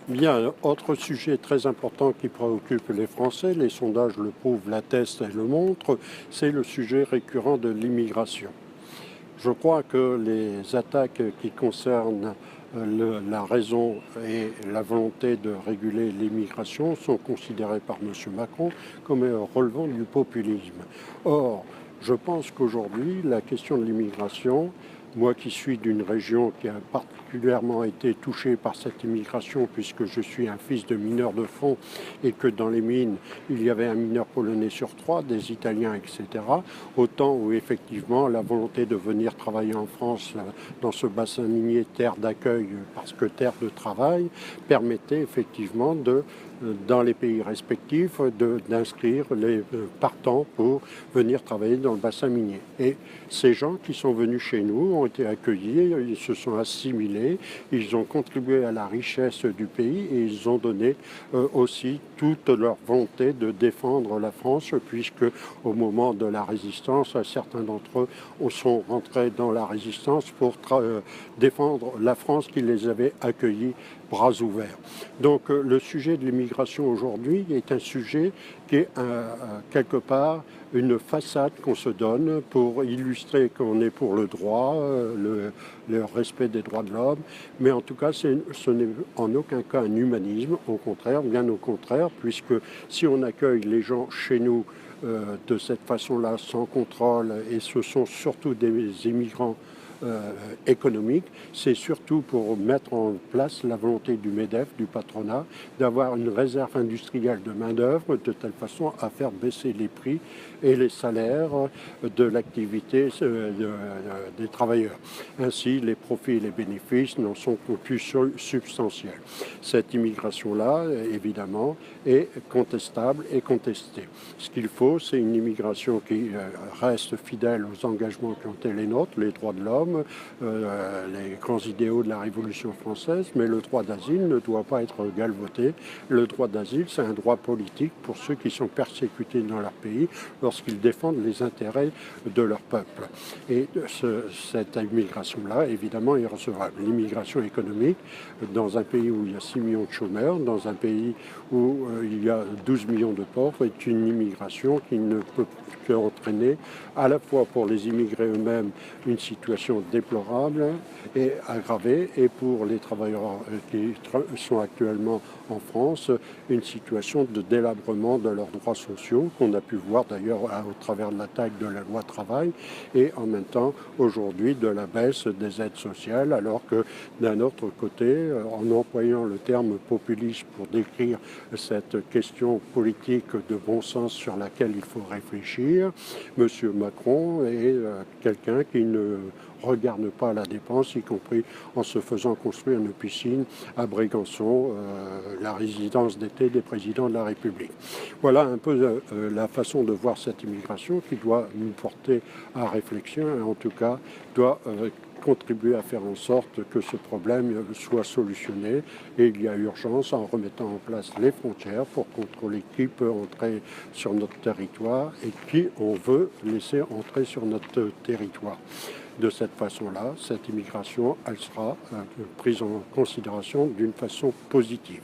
Bien, autre sujet très important qui préoccupe les Français, les sondages le prouvent, l'attestent et le montrent, c'est le sujet récurrent de l'immigration. Je crois que les attaques qui concernent la raison et la volonté de réguler l'immigration sont considérées par M. Macron comme relevant du populisme. Or, je pense qu'aujourd'hui, la question de l'immigration, moi qui suis d'une région qui a particulièrement été touchée par cette immigration, puisque je suis un fils de mineur de fond et que dans les mines, il y avait un mineur polonais sur 3, des Italiens, etc. Autant où effectivement la volonté de venir travailler en France dans ce bassin minier, terre d'accueil parce que terre de travail, permettait effectivement dans les pays respectifs d'inscrire les partants pour venir travailler dans le bassin minier. Et ces gens qui sont venus chez nous ont été accueillis, ils se sont assimilés, ils ont contribué à la richesse du pays et ils ont donné aussi toute leur volonté de défendre la France, puisque au moment de la résistance, certains d'entre eux sont rentrés dans la résistance pour défendre la France qui les avait accueillis bras ouverts. Donc le sujet de l'immigration aujourd'hui est un sujet qui est quelque part une façade qu'on se donne pour illustrer qu'on est pour le droit, le respect des droits de l'homme, mais en tout cas ce n'est en aucun cas un humanisme, au contraire, bien au contraire, puisque si on accueille les gens chez nous de cette façon-là, sans contrôle, et ce sont surtout des immigrants économique, c'est surtout pour mettre en place la volonté du MEDEF, du patronat, d'avoir une réserve industrielle de main-d'œuvre de telle façon à faire baisser les prix et les salaires de l'activité des travailleurs. Ainsi, les profits et les bénéfices n'en sont que plus substantiels. Cette immigration-là, évidemment, est contestable et contestée. Ce qu'il faut, c'est une immigration qui reste fidèle aux engagements qui ont été les nôtres, les droits de l'homme, les grands idéaux de la Révolution française, mais le droit d'asile ne doit pas être galvaudé. Le droit d'asile, c'est un droit politique pour ceux qui sont persécutés dans leur pays lorsqu'ils défendent les intérêts de leur peuple. Et cette immigration-là, évidemment, est recevable. L'immigration économique, dans un pays où il y a 6 millions de chômeurs, dans un pays où il y a 12 millions de pauvres, est une immigration qui ne peut qu'entraîner à la fois pour les immigrés eux-mêmes une situation déplorable et aggravée, et pour les travailleurs qui sont actuellement en France, une situation de délabrement de leurs droits sociaux, qu'on a pu voir d'ailleurs au travers de l'attaque de la loi travail, et en même temps aujourd'hui de la baisse des aides sociales, alors que d'un autre côté, en employant le terme populisme pour décrire cette question politique de bon sens sur laquelle il faut réfléchir, M. Macron est quelqu'un qui ne regarde pas la dépense, y compris en se faisant construire une piscine à Brégançon, la résidence d'été des présidents de la République. Voilà un peu la façon de voir cette immigration qui doit nous porter à réflexion et en tout cas doit contribuer à faire en sorte que ce problème soit solutionné, et il y a urgence en remettant en place les frontières pour contrôler qui peut entrer sur notre territoire et qui on veut laisser entrer sur notre territoire. De cette façon-là, cette immigration, elle sera prise en considération d'une façon positive.